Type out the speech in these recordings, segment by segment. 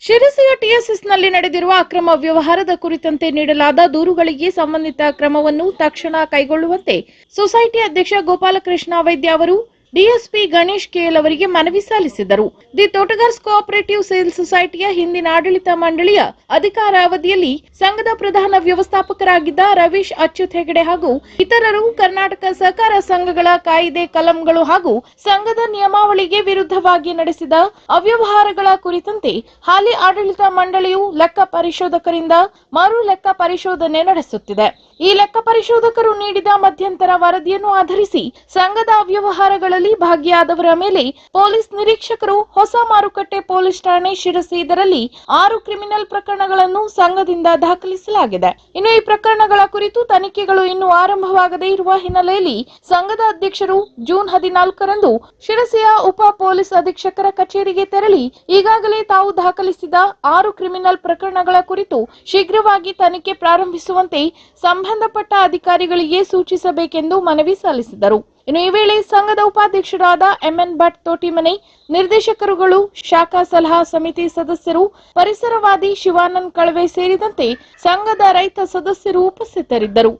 ಶಿರಸಿಯ ಟಿಎಸ್ಎಸ್ನಲ್ಲಿ ನಡೆದಿರುವ ಅಕ್ರಮ ವ್ಯವಹಾರದ ಕುರಿತಂತೆ ನೀಡಲಾದ ದೂರುಗಳಿಗೆ ಸಂಬಂಧಿತ ಕ್ರಮವನ್ನು ತಕ್ಷಣ ಕೈಗೊಳ್ಳುವಂತೆ ಸೊಸೈಟಿ ಅಧ್ಯಕ್ಷ ಗೋಪಾಲಕೃಷ್ಣ ವೈದ್ಯ ಅವರು ಡಿಎಸ್ಪಿ ಗಣೇಶ್ ಕೆಎಲ್ ಅವರಿಗೆ ಮನವಿ ಸಲ್ಲಿಸಿದರು. ದಿ ತೋಟಗಾರ್ಸ್ ಕೋಆಪರೇಟಿವ್ ಸೇಲ್ಸ್ ಸೊಸೈಟಿಯ ಹಿಂದಿನ ಆಡಳಿತ ಮಂಡಳಿಯ ಅಧಿಕಾರಾವಧಿಯಲ್ಲಿ ಸಂಘದ ಪ್ರಧಾನ ವ್ಯವಸ್ಥಾಪಕರಾಗಿದ್ದ ರವೀಶ್ ಅಚ್ಯುತ್ ಹೆಗಡೆ ಹಾಗೂ ಇತರರು ಕರ್ನಾಟಕ ಸಹಕಾರ ಸಂಘಗಳ ಕಾಯಿದೆ ಕಲಂಗಳು ಹಾಗೂ ಸಂಘದ ನಿಯಮಾವಳಿಗೆ ವಿರುದ್ಧವಾಗಿ ನಡೆಸಿದ ಅವ್ಯವಹಾರಗಳ ಕುರಿತಂತೆ ಹಾಲಿ ಆಡಳಿತ ಮಂಡಳಿಯು ಲೆಕ್ಕ ಪರಿಶೋಧಕರಿಂದ ಮರು ಲೆಕ್ಕ ಪರಿಶೋಧನೆ ನಡೆಸುತ್ತಿದೆ. ಈ ಲೆಕ್ಕ ಪರಿಶೋಧಕರು ನೀಡಿದ ಮಧ್ಯಂತರ ವರದಿಯನ್ನು ಆಧರಿಸಿ ಸಂಘದ ಅವ್ಯವಹಾರಗಳಲ್ಲಿ ಭಾಗಿಯಾದವರ ಮೇಲೆ ಪೊಲೀಸ್ ನಿರೀಕ್ಷಕರು ಹೊಸ ಮಾರುಕಟ್ಟೆ ಪೊಲೀಸ್ ಠಾಣೆ ಶಿರಸಿ ಇದರಲ್ಲಿ 6 ಕ್ರಿಮಿನಲ್ ಪ್ರಕರಣಗಳನ್ನು ಸಂಘದಿಂದ ದಾಖಲಿಸಲಾಗಿದೆ. ಇನ್ನು ಈ ಪ್ರಕರಣಗಳ ಕುರಿತು ತನಿಖೆಗಳು ಇನ್ನೂ ಆರಂಭವಾಗದೇ ಇರುವ ಹಿನ್ನೆಲೆಯಲ್ಲಿ ಸಂಘದ ಅಧ್ಯಕ್ಷರು ಜೂನ್ 14ರಂದು ಶಿರಸಿಯ ಉಪ ಪೊಲೀಸ್ ಅಧೀಕ್ಷಕರ ಕಚೇರಿಗೆ ತೆರಳಿ ಈಗಾಗಲೇ ತಾವು ದಾಖಲಿಸಿದ 6 ಕ್ರಿಮಿನಲ್ ಪ್ರಕರಣಗಳ ಕುರಿತು ಶೀಘ್ರವಾಗಿ ತನಿಖೆ ಪ್ರಾರಂಭಿಸುವಂತೆ ಸಂಬಂಧಪಟ್ಟ ಅಧಿಕಾರಿಗಳಿಗೆ ಸೂಚಿಸಬೇಕೆಂದು ಮನವಿ ಸಲ್ಲಿಸಿದರು. ಇನ್ನು ಈ ವೇಳೆ ಸಂಘದ ಉಪಾಧ್ಯಕ್ಷರಾದ ಎಂಎನ್ ಭಟ್ ತೋಟಿಮನೆ, ನಿರ್ದೇಶಕರುಗಳು, ಶಾಖಾ ಸಲಹಾ ಸಮಿತಿ ಸದಸ್ಯರು, ಪರಿಸರವಾದಿ ಶಿವಾನಂದ್ ಕಳವೆ ಸೇರಿದಂತೆ ಸಂಘದ ರೈತ ಸದಸ್ಯರು ಉಪಸ್ಥಿತರಿದ್ದರು.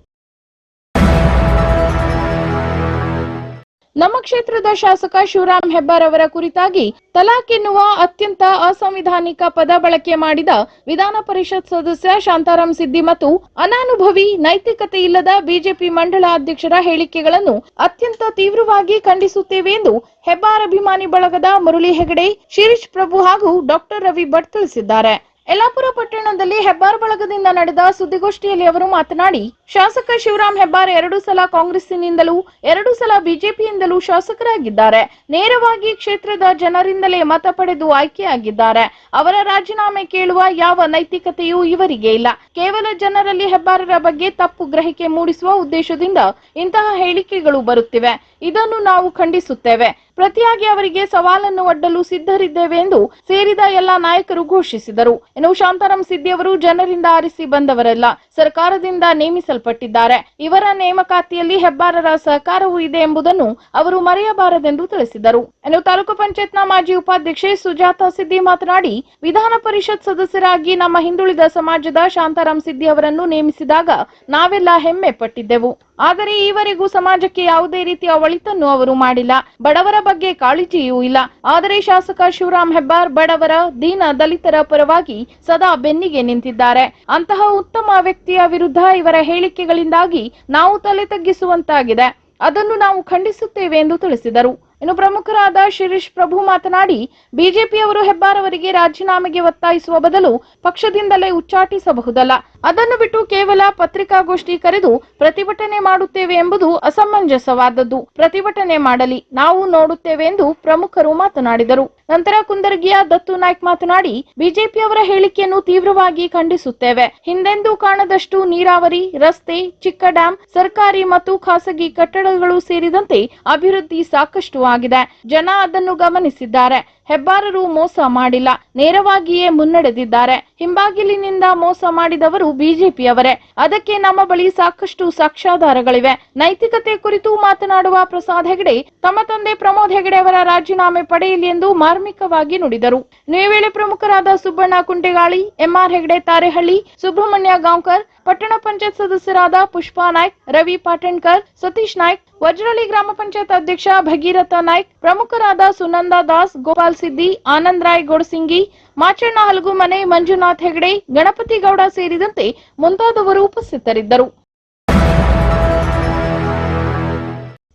ನಮ್ಮ ಕ್ಷೇತ್ರದ ಶಾಸಕ ಶಿವರಾಮ್ ಹೆಬ್ಬಾರ್ ಅವರ ಕುರಿತಾಗಿ ತಲಾಕ್ ಎನ್ನುವ ಅತ್ಯಂತ ಅಸಂವಿಧಾನಿಕ ಪದ ಬಳಕೆ ಮಾಡಿದ ವಿಧಾನ ಪರಿಷತ್ ಸದಸ್ಯ ಶಾಂತಾರಾಮ್ ಸಿದ್ದಿ ಮತ್ತು ಅನಾನುಭವಿ ನೈತಿಕತೆ ಇಲ್ಲದ ಬಿಜೆಪಿ ಮಂಡಲ ಅಧ್ಯಕ್ಷರ ಹೇಳಿಕೆಗಳನ್ನು ಅತ್ಯಂತ ತೀವ್ರವಾಗಿ ಖಂಡಿಸುತ್ತೇವೆ ಎಂದು ಹೆಬ್ಬಾರ್ ಅಭಿಮಾನಿ ಬಳಗದ ಮುರಳಿ ಹೆಗಡೆ, ಶಿರೀಶ್ ಪ್ರಭು ಹಾಗೂ ಡಾಕ್ಟರ್ ರವಿ ಭಟ್ ತಿಳಿಸಿದ್ದಾರೆ. ಯಲ್ಲಾಪುರ ಪಟ್ಟಣದಲ್ಲಿ ಹೆಬ್ಬಾರ್ ಬಳಗದಿಂದ ನಡೆದ ಸುದ್ದಿಗೋಷ್ಠಿಯಲ್ಲಿ ಅವರು ಮಾತನಾಡಿ, ಶಾಸಕ ಶಿವರಾಮ್ ಹೆಬ್ಬಾರ್ 2 ಸಲ ಕಾಂಗ್ರೆಸ್ಸಿನಿಂದಲೂ 2 ಸಲ ಬಿಜೆಪಿಯಿಂದಲೂ ಶಾಸಕರಾಗಿದ್ದಾರೆ. ನೇರವಾಗಿ ಕ್ಷೇತ್ರದ ಜನರಿಂದಲೇ ಮತ ಪಡೆದು ಆಯ್ಕೆಯಾಗಿದ್ದಾರೆ. ಅವರ ರಾಜೀನಾಮೆ ಕೇಳುವ ಯಾವ ನೈತಿಕತೆಯೂ ಇವರಿಗೆ ಇಲ್ಲ. ಕೇವಲ ಜನರಲ್ಲಿ ಹೆಬ್ಬಾರರ ಬಗ್ಗೆ ತಪ್ಪು ಗ್ರಹಿಕೆ ಮೂಡಿಸುವ ಉದ್ದೇಶದಿಂದ ಇಂತಹ ಹೇಳಿಕೆಗಳು ಬರುತ್ತಿವೆ. ಇದನ್ನು ನಾವು ಖಂಡಿಸುತ್ತೇವೆ. ಪ್ರತಿಯಾಗಿ ಅವರಿಗೆ ಸವಾಲನ್ನು ಒಡ್ಡಲು ಸಿದ್ಧರಿದ್ದೇವೆ ಎಂದು ಸೇರಿದ ಎಲ್ಲ ನಾಯಕರು ಘೋಷಿಸಿದರು. ಇನ್ನು ಶಾಂತಾರಾಮ್ ಸಿದ್ದಿ ಅವರು ಜನರಿಂದ ಆರಿಸಿ ಬಂದವರಲ್ಲ, ಸರ್ಕಾರದಿಂದ ನೇಮಿಸಲ್ಪಟ್ಟಿದ್ದಾರೆ. ಇವರ ನೇಮಕಾತಿಯಲ್ಲಿ ಹೆಬ್ಬಾರರ ಸಹಕಾರವೂ ಇದೆ ಎಂಬುದನ್ನು ಅವರು ಮರೆಯಬಾರದೆಂದು ತಿಳಿಸಿದರು. ಇನ್ನು ತಾಲೂಕು ಪಂಚಾಯತ್ನ ಮಾಜಿ ಉಪಾಧ್ಯಕ್ಷೆ ಸುಜಾತಾ ಸಿದ್ದಿ ಮಾತನಾಡಿ, ವಿಧಾನ ಪರಿಷತ್ ಸದಸ್ಯರಾಗಿ ನಮ್ಮ ಹಿಂದುಳಿದ ಸಮಾಜದ ಶಾಂತಾರಾಮ್ ಸಿದ್ದಿ ಅವರನ್ನು ನೇಮಿಸಿದಾಗ ನಾವೆಲ್ಲ ಹೆಮ್ಮೆ ಪಟ್ಟಿದ್ದೆವು. ಆದರೆ ಈವರೆಗೂ ಸಮಾಜಕ್ಕೆ ಯಾವುದೇ ರೀತಿಯ ಒಳಿತನ್ನು ಅವರು ಮಾಡಿಲ್ಲ. ಬಡವರ ಬಗ್ಗೆ ಕಾಳಜಿಯೂ ಇಲ್ಲ. ಆದರೆ ಶಾಸಕ ಶಿವರಾಮ್ ಹೆಬ್ಬಾರ್ ಬಡವರ, ದೀನ ದಲಿತರ ಪರವಾಗಿ ಸದಾ ಬೆನ್ನಿಗೆ ನಿಂತಿದ್ದಾರೆ. ಅಂತಹ ಉತ್ತಮ ವ್ಯಕ್ತಿಯ ವಿರುದ್ಧ ಇವರ ಹೇಳಿಕೆಗಳಿಂದಾಗಿ ನಾವು ತಲೆ ತಗ್ಗಿಸುವಂತಾಗಿದೆ. ಅದನ್ನು ನಾವು ಖಂಡಿಸುತ್ತೇವೆ ಎಂದು ತಿಳಿಸಿದರು. ಇನ್ನು ಪ್ರಮುಖರಾದ ಶಿರೀಶ್ ಪ್ರಭು ಮಾತನಾಡಿ, ಬಿಜೆಪಿಯವರು ಹೆಬ್ಬಾರ್ ಅವರಿಗೆ ರಾಜೀನಾಮೆಗೆ ಒತ್ತಾಯಿಸುವ ಬದಲು ಪಕ್ಷದಿಂದಲೇ ಉಚ್ಚಾಟಿಸಬಹುದಲ್ಲ. ಅದನ್ನು ಬಿಟ್ಟು ಕೇವಲ ಪತ್ರಿಕಾಗೋಷ್ಠಿ ಕರೆದು ಪ್ರತಿಭಟನೆ ಮಾಡುತ್ತೇವೆ ಎಂಬುದು ಅಸಮಂಜಸವಾದದ್ದು. ಪ್ರತಿಭಟನೆ ಮಾಡಲಿ, ನಾವು ನೋಡುತ್ತೇವೆ ಎಂದು ಪ್ರಮುಖರು ಮಾತನಾಡಿದರು. ನಂತರ ಕುಂದರ್ಗಿಯ ದತ್ತು ನಾಯ್ಕ್ ಮಾತನಾಡಿ, ಬಿಜೆಪಿಯವರ ಹೇಳಿಕೆಯನ್ನು ತೀವ್ರವಾಗಿ ಖಂಡಿಸುತ್ತೇವೆ. ಹಿಂದೆಂದೂ ಕಾಣದಷ್ಟು ನೀರಾವರಿ, ರಸ್ತೆ, ಚಿಕ್ಕ ಡ್ಯಾಂ, ಸರ್ಕಾರಿ ಮತ್ತು ಖಾಸಗಿ ಕಟ್ಟಡಗಳು ಸೇರಿದಂತೆ ಅಭಿವೃದ್ಧಿ ಸಾಕಷ್ಟು ಆಗಿದೆ. ಜನ ಅದನ್ನು ಗಮನಿಸಿದ್ದಾರೆ. ಹೆಬ್ಬಾರರು ಮೋಸ ಮಾಡಿಲ್ಲ, ನೇರವಾಗಿಯೇ ಮುನ್ನಡೆದಿದ್ದಾರೆ. ಹಿಂಬಾಗಿಲಿನಿಂದ ಮೋಸ ಮಾಡಿದವರು ಬಿಜೆಪಿಯವರೇ. ಅದಕ್ಕೆ ನಮ್ಮ ಬಳಿ ಸಾಕಷ್ಟು ಸಾಕ್ಷ್ಯಾಧಾರಗಳಿವೆ. ನೈತಿಕತೆ ಕುರಿತು ಮಾತನಾಡುವ ಪ್ರಸಾದ್ ಹೆಗಡೆ ತಮ್ಮ ತಂದೆ ಪ್ರಮೋದ್ ಹೆಗಡೆ ಅವರ ರಾಜೀನಾಮೆ ಪಡೆಯಲಿ ಎಂದು ಮಾರ್ಮಿಕವಾಗಿ ನುಡಿದರು. ಈ ವೇಳೆ ಪ್ರಮುಖರಾದ ಸುಬ್ಬಣ್ಣ ಕುಂಟೆಗಾಳಿ, ಎಂಆರ್ ಹೆಗಡೆ ತಾರೆಹಳ್ಳಿ, ಸುಬ್ರಹ್ಮಣ್ಯ ಗಾಂವ್ಕರ್, ಪಟ್ಟಣ ಪಂಚಾಯತ್ ಸದಸ್ಯರಾದ ಪುಷ್ಪಾ ನಾಯ್ಕ್, ರವಿ ಪಾಟಣ್ಕರ್, ಸತೀಶ್ ನಾಯ್ಕ್, ವಜ್ರಳ್ಳಿ ಗ್ರಾಮ ಪಂಚಾಯತ್ ಅಧ್ಯಕ್ಷ ಭಗೀರಥ ನಾಯ್ಕ್, ಪ್ರಮುಖರಾದ ಸುನಂದಾ ದಾಸ್, ಗೋಪಾಲ್ ಸಿದ್ದಿ, ಆನಂದ್ ರಾಯ್ ಗೋಡ್ಸಿಂಗಿ, ಮಾಚಣ್ಣ ಹಲಗುಮನೆ, ಮಂಜುನಾಥ್ ಹೆಗಡೆ, ಗಣಪತಿ ಗೌಡ ಸೇರಿದಂತೆ ಮುಂತಾದವರು ಉಪಸ್ಥಿತರಿದ್ದರು.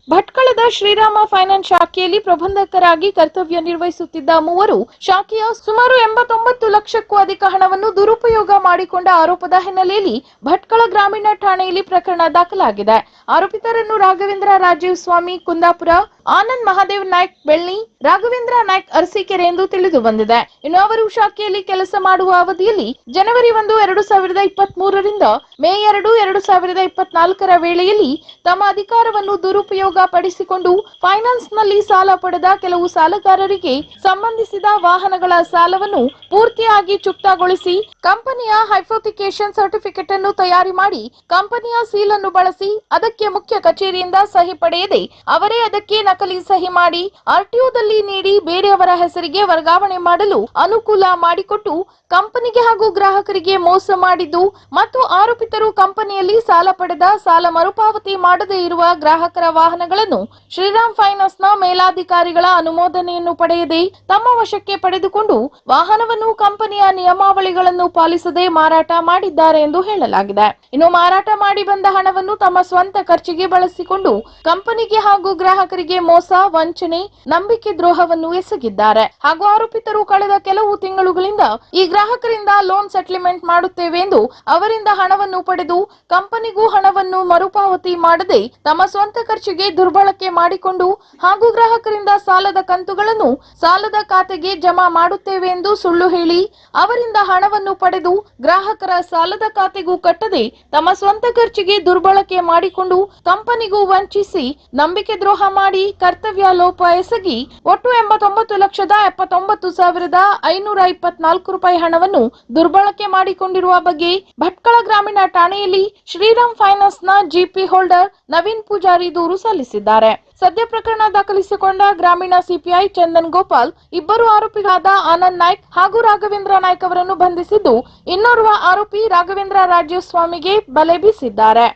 ಭಟ್ಕಳದ ಶ್ರೀರಾಮ ಫೈನಾನ್ಸ್ ಶಾಖೆಯಲ್ಲಿ ಪ್ರಬಂಧಕರಾಗಿ ಕರ್ತವ್ಯ ನಿರ್ವಹಿಸುತ್ತಿದ್ದ ಮೂವರು ಶಾಖೆಯ ಸುಮಾರು 89 ಲಕ್ಷಕ್ಕೂ ಅಧಿಕ ಹಣವನ್ನು ದುರುಪಯೋಗ ಮಾಡಿಕೊಂಡ ಆರೋಪದ ಹಿನ್ನೆಲೆಯಲ್ಲಿ ಭಟ್ಕಳ ಗ್ರಾಮೀಣ ಠಾಣೆಯಲ್ಲಿ ಪ್ರಕರಣ ದಾಖಲಾಗಿದೆ. ಆರೋಪಿತರನ್ನು ರಾಘವೇಂದ್ರ ರಾಜೀವ್ ಸ್ವಾಮಿ ಕುಂದಾಪುರ, ಆನಂದ್ ಮಹಾದೇವ್ ನಾಯ್ಕ್ ಬೆಳ್ಳಿ, ರಾಘವೇಂದ್ರ ನಾಯ್ಕ್ ಅರಸೀಕೆರೆ ಎಂದು ತಿಳಿದು ಬಂದಿದೆ. ಇನ್ನು ಅವರು ಶಾಖೆಯಲ್ಲಿ ಕೆಲಸ ಮಾಡುವ ಅವಧಿಯಲ್ಲಿ ಜನವರಿ 1, 2023 ರಿಂದ ಮೇ 2, 2024 ವೇಳೆಯಲ್ಲಿ ತಮ್ಮ ಅಧಿಕಾರವನ್ನು ದುರುಪಯೋಗ ಉಪಯೋಗಪಡಿಸಿಕೊಂಡು ಫೈನಾನ್ಸ್ನಲ್ಲಿ ಸಾಲ ಪಡೆದ ಕೆಲವು ಸಾಲಗಾರರಿಗೆ ಸಂಬಂಧಿಸಿದ ವಾಹನಗಳ ಸಾಲವನ್ನು ಪೂರ್ತಿಯಾಗಿ ಚುಕ್ತಾಗೊಳಿಸಿ ಕಂಪನಿಯ ಹೈಪೋಥಿಕೇಶನ್ ಸರ್ಟಿಫಿಕೇಟ್ ಅನ್ನು ತಯಾರಿ ಮಾಡಿ ಕಂಪನಿಯ ಸೀಲ್ ಅನ್ನು ಬಳಸಿ ಅದಕ್ಕೆ ಮುಖ್ಯ ಕಚೇರಿಯಿಂದ ಸಹಿ ಪಡೆಯದೆ ಅವರೇ ಅದಕ್ಕೆ ನಕಲಿ ಸಹಿ ಮಾಡಿ ಆರ್ಟಿಒದಲ್ಲಿ ನೀಡಿ ಬೇರೆಯವರ ಹೆಸರಿಗೆ ವರ್ಗಾವಣೆ ಮಾಡಲು ಅನುಕೂಲ ಮಾಡಿಕೊಟ್ಟು ಕಂಪನಿಗೆ ಹಾಗೂ ಗ್ರಾಹಕರಿಗೆ ಮೋಸ ಮಾಡಿದ್ದು ಮತ್ತು ಆರೋಪಿತರು ಕಂಪನಿಯಲ್ಲಿ ಸಾಲ ಪಡೆದ ಸಾಲ ಮರುಪಾವತಿ ಮಾಡದೇ ಇರುವ ಗ್ರಾಹಕರ ವಾಹನಗಳನ್ನು ಶ್ರೀರಾಮ್ ಫೈನಾನ್ಸ್ನ ಮೇಲಾಧಿಕಾರಿಗಳ ಅನುಮೋದನೆಯನ್ನು ಪಡೆಯದೆ ತಮ್ಮ ವಶಕ್ಕೆ ಪಡೆದುಕೊಂಡು ವಾಹನವನ್ನು ಕಂಪನಿಯ ನಿಯಮಾವಳಿಗಳನ್ನು ಪಾಲಿಸದೆ ಮಾರಾಟ ಮಾಡಿದ್ದಾರೆ ಎಂದು ಹೇಳಲಾಗಿದೆ. ಇನ್ನು ಮಾರಾಟ ಮಾಡಿ ಬಂದ ಹಣವನ್ನು ತಮ್ಮ ಸ್ವಂತ ಖರ್ಚಿಗೆ ಬಳಸಿಕೊಂಡು ಕಂಪನಿಗೆ ಹಾಗೂ ಗ್ರಾಹಕರಿಗೆ ಮೋಸ, ವಂಚನೆ, ನಂಬಿಕೆ ದ್ರೋಹವನ್ನು ಎಸಗಿದ್ದಾರೆ ಹಾಗೂ ಆರೋಪಿತರು ಕಳೆದ ಕೆಲವು ತಿಂಗಳುಗಳಿಂದ ಈ ಗ್ರಾಹಕರಿಂದ ಲೋನ್ ಸೆಟಲ್ಮೆಂಟ್ ಮಾಡುತ್ತೇವೆ ಎಂದು ಅವರಿಂದ ಹಣವನ್ನು ಪಡೆದು ಕಂಪನಿಗೂ ಹಣವನ್ನು ಮರುಪಾವತಿ ಮಾಡದೆ ತಮ್ಮ ಸ್ವಂತ ಖರ್ಚಿಗೆ ದುರ್ಬಳಕೆ ಮಾಡಿಕೊಂಡು ಹಾಗೂ ಗ್ರಾಹಕರಿಂದ ಸಾಲದ ಕಂತುಗಳನ್ನು ಸಾಲದ ಖಾತೆಗೆ ಜಮಾ ಮಾಡುತ್ತೇವೆ ಎಂದು ಸುಳ್ಳು ಹೇಳಿ ಅವರಿಂದ ಹಣವನ್ನು ಪಡೆದು ಗ್ರಾಹಕರ ಸಾಲದ ಖಾತೆಗೂ ಕಟ್ಟದೆ ತಮ್ಮ ಸ್ವಂತ ಖರ್ಚಿಗೆ ದುರ್ಬಳಕೆ ಮಾಡಿಕೊಂಡು ಕಂಪನಿಗೂ ವಂಚಿಸಿ ನಂಬಿಕೆ ದ್ರೋಹ ಮಾಡಿ ಕರ್ತವ್ಯ ಲೋಪ ಎಸಗಿ ಒಟ್ಟು 89,79,524 ರೂಪಾಯಿ ಹಣವನ್ನು ದುರ್ಬಳಕೆ ಮಾಡಿಕೊಂಡಿರುವ ಬಗ್ಗೆ ಭಟ್ಕಳ ಗ್ರಾಮೀಣ ಠಾಣೆಯಲ್ಲಿ ಶ್ರೀರಾಮ್ ಫೈನಾನ್ಸ್ನ ಜಿಪಿ ಹೋಲ್ಡರ್ ನವೀನ್ ಪೂಜಾರಿ ದೂರು ಸಲ್ಲಿಸಿದ್ದಾರೆ. ಸದ್ಯ ಪ್ರಕರಣ ದಾಖಲಿಸಿಕೊಂಡ ಗ್ರಾಮೀಣ ಸಿಪಿಐ ಚಂದನ್ ಗೋಪಾಲ್ ಇಬ್ಬರು ಆರೋಪಿಗಳಾದ ಆನಂದ್ ನಾಯ್ಕ್ ಹಾಗೂ ರಾಘವೇಂದ್ರ ನಾಯ್ಕ್ ಅವರನ್ನು ಬಂಧಿಸಿದ್ದು ಇನ್ನೋರ್ವ ಆರೋಪಿ ರಾಘವೇಂದ್ರ ರಾಜೀವ್ ಸ್ವಾಮಿಗೆ ಬಲೆ ಬೀಸಿದ್ದಾರೆ.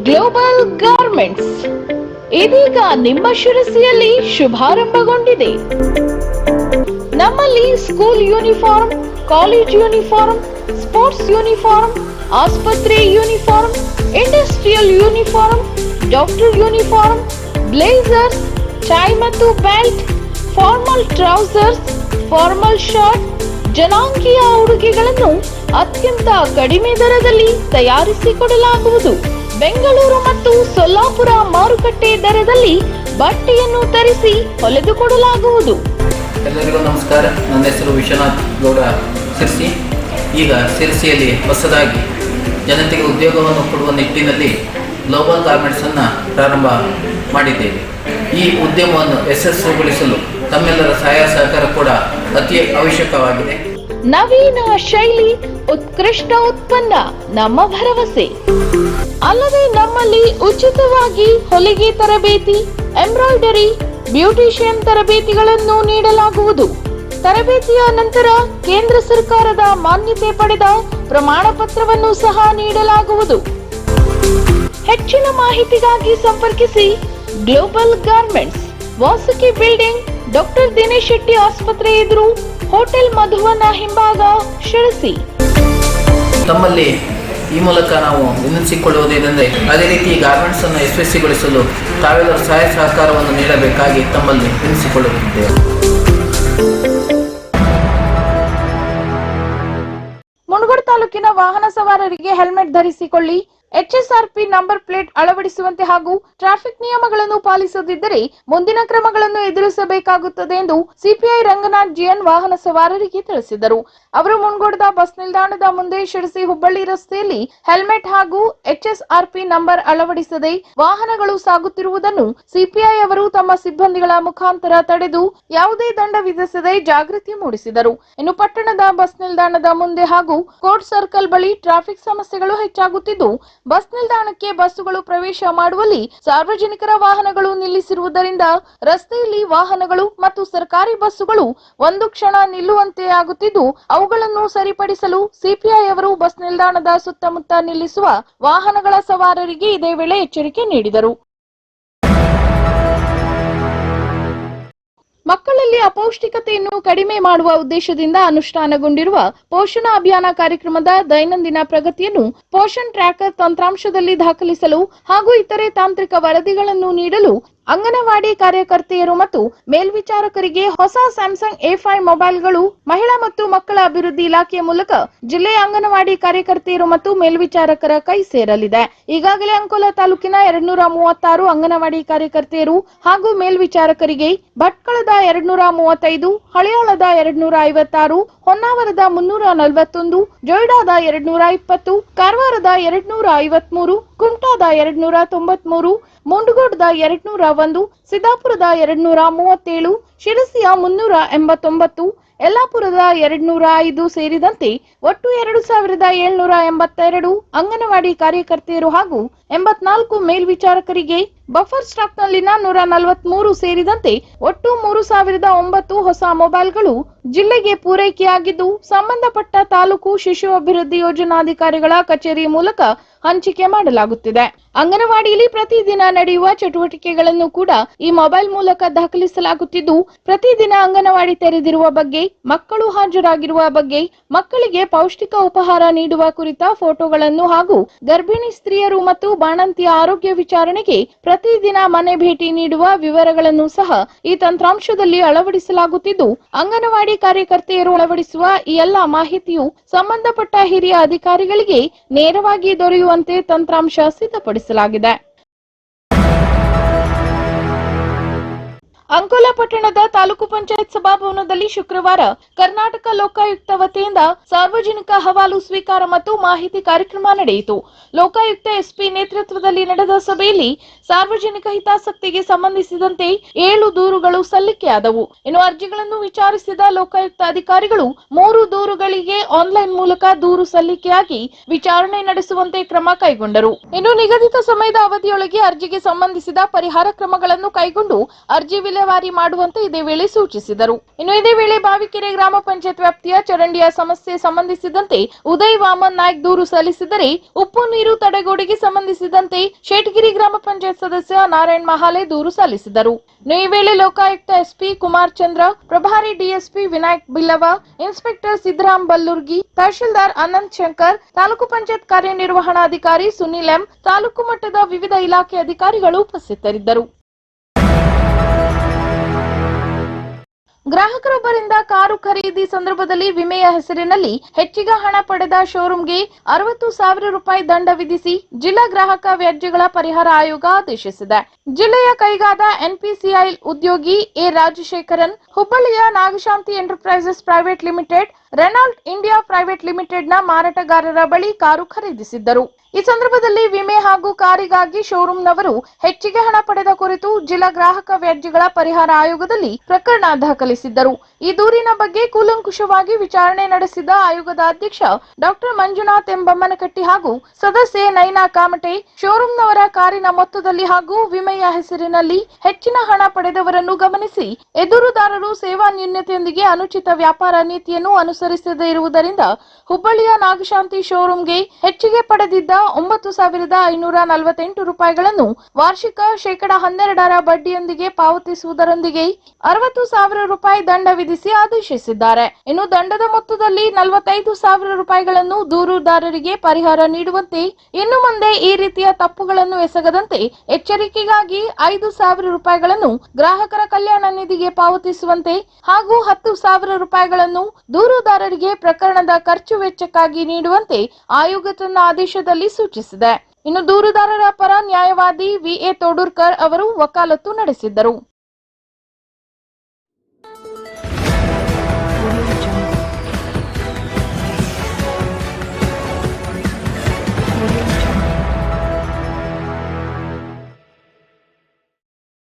ಗ್ಲೋಬಲ್ ಗಾರ್ಮೆಂಟ್ಸ್ ಇದೀಗ ನಿಮ್ಮ ಶಿರಸಿಯಲ್ಲಿ ಶುಭಾರಂಭಗೊಂಡಿದೆ. ನಮ್ಮಲ್ಲಿ school uniform, college uniform, sports uniform, ಆಸ್ಪತ್ರೆ uniform, industrial uniform, doctor uniform, blazers, tie ಮತ್ತು belt, formal trousers, formal shirt, ಜನಾಂಗೀಯ ಉಡುಗೆಗಳನ್ನು ಅತ್ಯಂತ ಕಡಿಮೆ ದರದಲ್ಲಿ ತಯಾರಿಸಿಕೊಡಲಾಗುವುದು. ಬೆಂಗಳೂರು ಮತ್ತು ಸೊಲ್ಲಾಪುರ ಮಾರುಕಟ್ಟೆ ದರದಲ್ಲಿ ಬಟ್ಟೆಯನ್ನು ತರಿಸಿ ಹೊಲೆದುಕೊಡಲಾಗುವುದು. ಎಲ್ಲರಿಗೂ ನಮಸ್ಕಾರ. ನನ್ನ ಹೆಸರು ವಿಶ್ವನಾಥ್ ಗೌಡ ಸಿರ್ಸಿ. ಈಗ ಸಿರ್ಸಿಯಲ್ಲಿ ಹೊಸದಾಗಿ ಜನತೆಗೆ ಉದ್ಯೋಗವನ್ನು ಕೊಡುವ ನಿಟ್ಟಿನಲ್ಲಿ ಗ್ಲೋಬಲ್ ಗಾರ್ಮೆಂಟ್ಸನ್ನು ಪ್ರಾರಂಭ ಮಾಡಿದ್ದೇವೆ. ಈ ಉದ್ಯಮವನ್ನು ಯಶಸ್ವಿಗೊಳಿಸಲು ತಮ್ಮೆಲ್ಲರ ಸಹಾಯ ಸಹಕಾರ ಕೂಡ ಅತಿ ಅವಶ್ಯಕವಾಗಿದೆ. ನವೀನ ಶೈಲಿ, ಉತ್ಕೃಷ್ಟ ಉತ್ಪನ್ನ ನಮ್ಮ ಭರವಸೆ. ಅಲ್ಲದೆ ನಮ್ಮಲ್ಲಿ ಉಚಿತವಾಗಿ ಹೊಲಿಗೆ ತರಬೇತಿ, ಎಂಬ್ರಾಯ್ಡರಿ, ಬ್ಯೂಟಿಷಿಯನ್ ತರಬೇತಿಗಳನ್ನು ನೀಡಲಾಗುವುದು. ತರಬೇತಿಯ ನಂತರ ಕೇಂದ್ರ ಸರ್ಕಾರದ ಮಾನ್ಯತೆ ಪಡೆದ ಪ್ರಮಾಣ ಪತ್ರವನ್ನು ಸಹ ನೀಡಲಾಗುವುದು. ಹೆಚ್ಚಿನ ಮಾಹಿತಿಗಾಗಿ ಸಂಪರ್ಕಿಸಿ global garments, Vasuki building, doctor Dinesh Shetty ಆಸ್ಪತ್ರೆ ಎದುರು, ಹೋಟೆಲ್ ಮಧುವನ ಹಿಂಭಾಗ, ಶಿರಸಿ. ತಮ್ಮಲ್ಲಿ ಈ ಮೂಲಕ ನಾವು ವಿನಂತಿಸಿಕೊಳ್ಳುವುದೇನೆಂದರೆ ಅದೇ ರೀತಿ ಗಾರ್ಮೆಂಟ್ಸ್ ಅನ್ನು ಯಶಸ್ವಿಗೊಳಿಸಲು ತಾವೆಲ್ಲರೂ ಸಹಾಯ ಸಹಕಾರವನ್ನು ನೀಡಬೇಕಾಗಿ ತಮ್ಮಲ್ಲಿ ವಿನಂತಿಸಿಕೊಳ್ಳುತ್ತಿದ್ದೇವೆ. ಮುನಗೋಡ್ ತಾಲೂಕಿನ ವಾಹನ ಸವಾರರಿಗೆ ಹೆಲ್ಮೆಟ್ ಧರಿಸಿಕೊಳ್ಳಿ, HSRP ನಂಬರ್ ಪ್ಲೇಟ್ ಅಳವಡಿಸುವಂತೆ ಹಾಗೂ ಟ್ರಾಫಿಕ್ ನಿಯಮಗಳನ್ನು ಪಾಲಿಸದಿದ್ದರೆ ಮುಂದಿನ ಕ್ರಮಗಳನ್ನು ಎದುರಿಸಬೇಕಾಗುತ್ತದೆ ಎಂದು ಸಿಪಿಐ ರಂಗನಾಥ್ ಜಿಎನ್ ವಾಹನ ಸವಾರರಿಗೆ ತಿಳಿಸಿದರು. ಅವರು ಮುನಗೋಡದ ಬಸ್ ನಿಲ್ದಾಣದ ಮುಂದೆ ಶಿರಸಿ ಹುಬ್ಬಳ್ಳಿ ರಸ್ತೆಯಲ್ಲಿ ಹೆಲ್ಮೆಟ್ ಹಾಗೂ HSRP ನಂಬರ್ ಅಳವಡಿಸದೆ ವಾಹನಗಳು ಸಾಗುತ್ತಿರುವುದನ್ನು ಸಿಪಿಐ ಅವರು ತಮ್ಮ ಸಿಬ್ಬಂದಿಗಳ ಮುಖಾಂತರ ತಡೆದು ಯಾವುದೇ ದಂಡ ವಿಧಿಸದೆ ಜಾಗೃತಿ ಮೂಡಿಸಿದರು. ಇನ್ನು ಪಟ್ಟಣದ ಬಸ್ ನಿಲ್ದಾಣದ ಮುಂದೆ ಹಾಗೂ ಕೋರ್ಟ್ ಸರ್ಕಲ್ ಬಳಿ ಟ್ರಾಫಿಕ್ ಸಮಸ್ಯೆಗಳು ಹೆಚ್ಚಾಗುತ್ತಿದ್ದು ಬಸ್ ನಿಲ್ದಾಣಕ್ಕೆ ಬಸ್ಸುಗಳು ಪ್ರವೇಶ ಮಾಡುವಲ್ಲಿ ಸಾರ್ವಜನಿಕರ ವಾಹನಗಳು ನಿಲ್ಲಿಸಿರುವುದರಿಂದ ರಸ್ತೆಯಲ್ಲಿ ವಾಹನಗಳು ಮತ್ತು ಸರ್ಕಾರಿ ಬಸ್ಸುಗಳು ಒಂದು ಕ್ಷಣ ನಿಲ್ಲುವಂತೆ ಆಗುತ್ತಿದ್ದು ಅವುಗಳನ್ನು ಸರಿಪಡಿಸಲು ಸಿಪಿಐ ಅವರು ಬಸ್ ನಿಲ್ದಾಣದ ಸುತ್ತಮುತ್ತ ನಿಲ್ಲಿಸುವ ವಾಹನಗಳ ಸವಾರರಿಗೆ ಇದೇ ವೇಳೆ ಎಚ್ಚರಿಕೆ ನೀಡಿದರು. ಮಕ್ಕಳಲ್ಲಿ ಅಪೌಷ್ಟಿಕತೆಯನ್ನು ಕಡಿಮೆ ಮಾಡುವ ಉದ್ದೇಶದಿಂದ ಅನುಷ್ಠಾನಗೊಂಡಿರುವ ಪೋಷಣ ಅಭಿಯಾನ ಕಾರ್ಯಕ್ರಮದ ದೈನಂದಿನ ಪ್ರಗತಿಯನ್ನು ಪೋಷಣ್ ಟ್ರ್ಯಾಕರ್ ತಂತ್ರಾಂಶದಲ್ಲಿ ದಾಖಲಿಸಲು ಹಾಗೂ ಇತರೆ ತಾಂತ್ರಿಕ ವರದಿಗಳನ್ನು ನೀಡಲು ಅಂಗನವಾಡಿ ಕಾರ್ಯಕರ್ತೆಯರು ಮತ್ತು ಮೇಲ್ವಿಚಾರಕರಿಗೆ ಹೊಸ ಸ್ಯಾಮ್ಸಂಗ್ A5 ಮೊಬೈಲ್ಗಳು ಮಹಿಳಾ ಮತ್ತು ಮಕ್ಕಳ ಅಭಿವೃದ್ಧಿ ಇಲಾಖೆಯ ಮೂಲಕ ಜಿಲ್ಲೆಯ ಅಂಗನವಾಡಿ ಕಾರ್ಯಕರ್ತೆಯರು ಮತ್ತು ಮೇಲ್ವಿಚಾರಕರ ಕೈ ಸೇರಲಿದೆ. ಈಗಾಗಲೇ ಅಂಕೋಲಾ ತಾಲೂಕಿನ 236 ಅಂಗನವಾಡಿ ಕಾರ್ಯಕರ್ತೆಯರು ಹಾಗೂ ಮೇಲ್ವಿಚಾರಕರಿಗೆ, ಭಟ್ಕಳದ 235, ಹಳಿಯಾಳದ 256, ಹೊನ್ನಾವರದ 341, ಜೊಯ್ಡಾದ 220, ಕಾರವಾರದ 253, ಕುಮಟಾದ 293, ಮುಂಡಗೋಡದ 201, ಸಿದ್ದಾಪುರದ 237, ಶಿರಸಿಯ 389, ಯಲ್ಲಾಪುರದ 205 ಸೇರಿದಂತೆ ಒಟ್ಟು 2782 ಅಂಗನವಾಡಿ ಕಾರ್ಯಕರ್ತೆಯರು ಹಾಗೂ 84 ಮೇಲ್ವಿಚಾರಕರಿಗೆ, ಬಫರ್ ಸ್ಟಾಕ್ನಲ್ಲಿನ 143 ಸೇರಿದಂತೆ ಒಟ್ಟು 3009 ಹೊಸ ಮೊಬೈಲ್ಗಳು ಜಿಲ್ಲೆಗೆ ಪೂರೈಕೆಯಾಗಿದ್ದು, ಸಂಬಂಧಪಟ್ಟ ತಾಲೂಕು ಶಿಶು ಅಭಿವೃದ್ಧಿ ಯೋಜನಾಧಿಕಾರಿಗಳ ಕಚೇರಿ ಮೂಲಕ ಹಂಚಿಕೆ ಮಾಡಲಾಗುತ್ತಿದೆ. ಅಂಗನವಾಡಿಯಲ್ಲಿ ಪ್ರತಿದಿನ ನಡೆಯುವ ಚಟುವಟಿಕೆಗಳನ್ನು ಕೂಡ ಈ ಮೊಬೈಲ್ ಮೂಲಕ ದಾಖಲಿಸಲಾಗುತ್ತಿದ್ದು, ಪ್ರತಿದಿನ ಅಂಗನವಾಡಿ ತೆರೆದಿರುವ ಬಗ್ಗೆ, ಮಕ್ಕಳು ಹಾಜರಾಗಿರುವ ಬಗ್ಗೆ, ಮಕ್ಕಳಿಗೆ ಪೌಷ್ಟಿಕ ಉಪಹಾರ ನೀಡುವ ಕುರಿತ ಫೋಟೋಗಳನ್ನು ಹಾಗೂ ಗರ್ಭಿಣಿ ಸ್ತ್ರೀಯರು ಮತ್ತು ಬಾಣಂತಿಯ ಆರೋಗ್ಯ ವಿಚಾರಣೆಗೆ ಪ್ರತಿದಿನ ಮನೆ ಭೇಟಿ ನೀಡುವ ವಿವರಗಳನ್ನು ಸಹ ಈ ತಂತ್ರಾಂಶದಲ್ಲಿ ಅಳವಡಿಸಲಾಗುತ್ತಿದ್ದು, ಅಂಗನವಾಡಿ ಕಾರ್ಯಕರ್ತೆಯರು ಅಳವಡಿಸುವ ಈ ಎಲ್ಲಾ ಮಾಹಿತಿಯು ಸಂಬಂಧಪಟ್ಟ ಹಿರಿಯ ಅಧಿಕಾರಿಗಳಿಗೆ ನೇರವಾಗಿ ದೊರೆಯುವಂತೆ ತಂತ್ರಾಂಶ ಸಿದ್ಧಪಡಿಸಲಾಗಿದೆ. ಅಂಕೋಲಾ ಪಟ್ಟಣದ ತಾಲೂಕು ಪಂಚಾಯತ್ ಸಭಾಭವನದಲ್ಲಿ ಶುಕ್ರವಾರ ಕರ್ನಾಟಕ ಲೋಕಾಯುಕ್ತ ವತಿಯಿಂದ ಸಾರ್ವಜನಿಕ ಅಹವಾಲು ಸ್ವೀಕಾರ ಮತ್ತು ಮಾಹಿತಿ ಕಾರ್ಯಕ್ರಮ ನಡೆಯಿತು. ಲೋಕಾಯುಕ್ತ ಎಸ್ಪಿ ನೇತೃತ್ವದಲ್ಲಿ ನಡೆದ ಸಭೆಯಲ್ಲಿ ಸಾರ್ವಜನಿಕ ಹಿತಾಸಕ್ತಿಗೆ ಸಂಬಂಧಿಸಿದಂತೆ 7 ದೂರುಗಳು ಸಲ್ಲಿಕೆಯಾದವು. ಇನ್ನು ಅರ್ಜಿಗಳನ್ನು ವಿಚಾರಿಸಿದ ಲೋಕಾಯುಕ್ತ ಅಧಿಕಾರಿಗಳು 3 ದೂರುಗಳಿಗೆ ಆನ್ಲೈನ್ ಮೂಲಕ ದೂರು ಸಲ್ಲಿಕೆಯಾಗಿ ವಿಚಾರಣೆ ನಡೆಸುವಂತೆ ಕ್ರಮ ಕೈಗೊಂಡರು. ಇನ್ನು ನಿಗದಿತ ಸಮಯದ ಅವಧಿಯೊಳಗೆ ಅರ್ಜಿಗೆ ಸಂಬಂಧಿಸಿದ ಪರಿಹಾರ ಕ್ರಮಗಳನ್ನು ಕೈಗೊಂಡು ಅರ್ಜಿ ವಿಲೇವಾರಿ ಮಾಡುವಂತೆ ಇದೇ ವೇಳೆ ಸೂಚಿಸಿದರು. ಇನ್ನು ಇದೇ ವೇಳೆ ಬಾವಿಕೆರೆ ಗ್ರಾಮ ಪಂಚಾಯತ್ ವ್ಯಾಪ್ತಿಯ ಚರಂಡಿಯ ಸಮಸ್ಯೆ ಸಂಬಂಧಿಸಿದಂತೆ ಉದಯ್ ವಾಮನ್ ನಾಯ್ಕ್ ದೂರು ಸಲ್ಲಿಸಿದರೆ, ಉಪ್ಪು ನೀರು ತಡೆಗೋಡೆಗೆ ಸಂಬಂಧಿಸಿದಂತೆ ಶೇಟಗಿರಿ ಗ್ರಾಮ ಪಂಚಾಯತ್ ಸದಸ್ಯ ನಾರಾಯಣ್ ಮಹಾಲೆ ದೂರು ಸಲ್ಲಿಸಿದರು. ಇನ್ನು ಈ ವೇಳೆ ಲೋಕಾಯುಕ್ತ ಎಸ್ಪಿ ಕುಮಾರ್ ಚಂದ್ರ, ಪ್ರಭಾರಿ ಡಿಎಸ್ಪಿ ವಿನಾಯಕ್ ಬಿಲ್ಲವ, ಇನ್ಸ್ಪೆಕ್ಟರ್ ಸಿದ್ದರಾಮ್ ಬಲ್ಲುರ್ಗಿ, ತಹಶೀಲ್ದಾರ್ ಅನಂತ್ ಶಂಕರ್, ತಾಲೂಕು ಪಂಚಾಯತ್ ಕಾರ್ಯನಿರ್ವಹಣಾಧಿಕಾರಿ ಸುನಿಲ್ ಎಂ, ತಾಲೂಕು ಮಟ್ಟದ ವಿವಿಧ ಇಲಾಖೆ ಅಧಿಕಾರಿಗಳು ಉಪಸ್ಥಿತರಿದ್ದರು. ಗ್ರಾಹಕರೊಬ್ಬರಿಂದ ಕಾರು ಖರೀದಿ ಸಂದರ್ಭದಲ್ಲಿ ವಿಮೆಯ ಹೆಸರಿನಲ್ಲಿ ಹೆಚ್ಚಿಗೆ ಹಣ ಪಡೆದ ಶೋರೂಂಗೆ 60,000 ರೂಪಾಯಿ ದಂಡ ವಿಧಿಸಿ ಜಿಲ್ಲಾ ಗ್ರಾಹಕ ವ್ಯಾಜ್ಯಗಳ ಪರಿಹಾರ ಆಯೋಗ ಆದೇಶಿಸಿದೆ. ಜಿಲ್ಲೆಯ ಕೈಗಾದ ಎನ್ಪಿಸಿಐ ಉದ್ಯೋಗಿ ಎ ರಾಜಶೇಖರನ್ ಹುಬ್ಬಳ್ಳಿಯ Nagashanti enterprises private limited, Renault India private ಲಿಮಿಟೆಡ್ನ ಮಾರಾಟಗಾರರ ಬಳಿ ಕಾರು ಖರೀದಿಸಿದ್ದರು. ಈ ಸಂದರ್ಭದಲ್ಲಿ ವಿಮೆ ಹಾಗೂ ಕಾರಿಗಾಗಿ ಶೋರೂಂನವರು ಹೆಚ್ಚಿಗೆ ಹಣ ಪಡೆದ ಕುರಿತು ಜಿಲ್ಲಾ ಗ್ರಾಹಕ ವ್ಯಾಜ್ಯಗಳ ಪರಿಹಾರ ಆಯೋಗದಲ್ಲಿ ಪ್ರಕರಣ ದಾಖಲಿಸಿದ್ದರು. ಈ ದೂರಿನ ಬಗ್ಗೆ ಕೂಲಂಕುಷವಾಗಿ ವಿಚಾರಣೆ ನಡೆಸಿದ ಆಯೋಗದ ಅಧ್ಯಕ್ಷ ಡಾಕ್ಟರ್ ಮಂಜುನಾಥ್ ಎಂ ಬಮ್ಮನಕಟ್ಟಿ ಹಾಗೂ ಸದಸ್ಯೆ ನೈನಾ ಕಾಮಟೆ, ಶೋರೂಂನವರ ಕಾರಿನ ಮೊತ್ತದಲ್ಲಿ ಹಾಗೂ ವಿಮೆಯ ಹೆಸರಿನಲ್ಲಿ ಹೆಚ್ಚಿನ ಹಣ ಪಡೆದವರನ್ನು ಗಮನಿಸಿ ಎದುರುದಾರರು ಸೇವಾ ನ್ಯೂನತೆಯೊಂದಿಗೆ ಅನುಚಿತ ವ್ಯಾಪಾರ ನೀತಿಯನ್ನು ಅನುಸರಿಸದೇ ಇರುವುದರಿಂದ ಹುಬ್ಬಳ್ಳಿಯ ನಾಗಶಾಂತಿ ಶೋರೂಂಗೆ ಹೆಚ್ಚಿಗೆ ಪಡೆದಿದ್ದ 9,548 ರೂಪಾಯಿಗಳನ್ನು ವಾರ್ಷಿಕ 12% ಬಡ್ಡಿಯೊಂದಿಗೆ ಪಾವತಿಸುವುದರೊಂದಿಗೆ 60,000 ರೂಪಾಯಿ ದಂಡ ವಿಧಿಸಿ ಆದೇಶಿಸಿದ್ದಾರೆ. ಇನ್ನು ದಂಡದ ಮೊತ್ತದಲ್ಲಿ 45,000 ರೂಪಾಯಿಗಳನ್ನು ದೂರುದಾರರಿಗೆ ಪರಿಹಾರ ನೀಡುವಂತೆ, ಇನ್ನು ಮುಂದೆ ಈ ರೀತಿಯ ತಪ್ಪುಗಳನ್ನು ಎಸಗದಂತೆ ಎಚ್ಚರಿಕೆಗಾಗಿ 5,000 ರೂಪಾಯಿಗಳನ್ನು ಗ್ರಾಹಕರ ಕಲ್ಯಾಣ ನಿಧಿಗೆ ಪಾವತಿಸುವಂತೆ ಹಾಗೂ 10,000 ರೂಪಾಯಿಗಳನ್ನು ದೂರುದಾರರಿಗೆ ಪ್ರಕರಣದ ಖರ್ಚು ವೆಚ್ಚಕ್ಕಾಗಿ ನೀಡುವಂತೆ ಆಯೋಗ ತನ್ನ ಆದೇಶದಲ್ಲಿ ಸೂಚಿಸಿದೆ. ಇನ್ನು ದೂರುದಾರರ ಪರ ನ್ಯಾಯವಾದಿ ವಿಎ ತೋಡೂರ್ಕರ್ ಅವರು ವಕಾಲತ್ತು ನಡೆಸಿದ್ದರು.